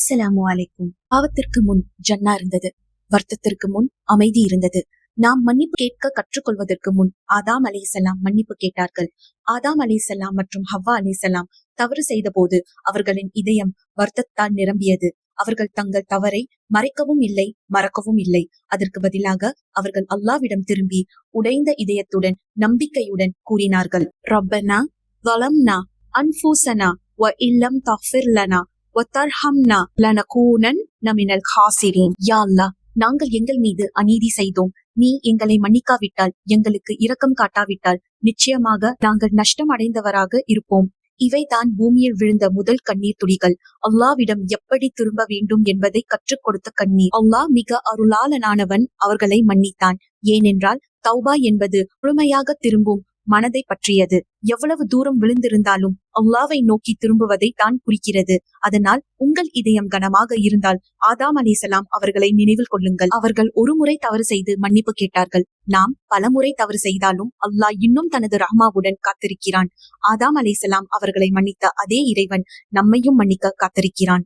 அஸ்ஸலாமு அலைக்கும். பாவத்திற்கு முன் ஜன்னா இருந்தது, வருத்தத்திற்கு முன் அமைதி இருந்தது. நாம் மன்னிப்பு கேட்க கற்றுக்கொள்வதற்கு முன் ஆதாம் அலைஹிஸ்ஸலாம் மன்னிப்பு கேட்டார்கள். ஆதாம் அலைஹிஸ்ஸலாம் மற்றும் ஹவ்வா அலைஹிஸ்ஸலாம் தவறு செய்த போது அவர்களின் இதயம் வருத்தத்தால் நிரம்பியது. அவர்கள் தங்கள் தவறை மறைக்கவும் இல்லை, மறக்கவும் இல்லை. அதற்கு பதிலாக அவர்கள் அல்லாஹ்விடம் திரும்பி உடைந்த இதயத்துடன் நம்பிக்கையுடன் கூறினார்கள், ரப்பனா ظلمنا أنفسنا وإن لم تغفر لنا وترحمنا لنكونن من الخاسرين. யா அல்லாஹ், நாங்கள் எங்கள் மீது அநீதி செய்தோம். நீ எங்களை மன்னிக்காவிட்டால், எங்களுக்கு இரக்கம் காட்டாவிட்டால் நிச்சயமாக நாங்கள் நஷ்டம் அடைந்தவராக இருப்போம். இவைதான் பூமியில் விழுந்த முதல் கண்ணீர் துளிகள். அல்லாஹ்விடம் எப்படி திரும்ப வேண்டும் என்பதை கற்றுக் கொடுத்த கண்ணீர். அல்லாஹ் மிக அருளாளனானவன் அவர்களை மன்னித்தான். ஏனென்றால் தௌபா என்பது முழுமையாக திரும்பும் மனதை பற்றியது. எவ்வளவு தூரம் விழுந்திருந்தாலும் அல்லாஹ்வை நோக்கி திரும்புவதை தான் குறிக்கிறது. அதனால் உங்கள் இதயம் கனமாக இருந்தால் ஆதாம் அலைஹிஸ்ஸலாம் அவர்களை நினைவில் கொள்ளுங்கள். அவர்கள் ஒரு முறை தவறு செய்து மன்னிப்பு கேட்டார்கள். நாம் பல முறை தவறு செய்தாலும் அல்லாஹ் இன்னும் தனது ரஹ்மாவுடன் காத்திருக்கிறான். ஆதாம் அலைஹிஸ்ஸலாம் அவர்களை மன்னித்த அதே இறைவன் நம்மையும் மன்னிக்க காத்திருக்கிறான்.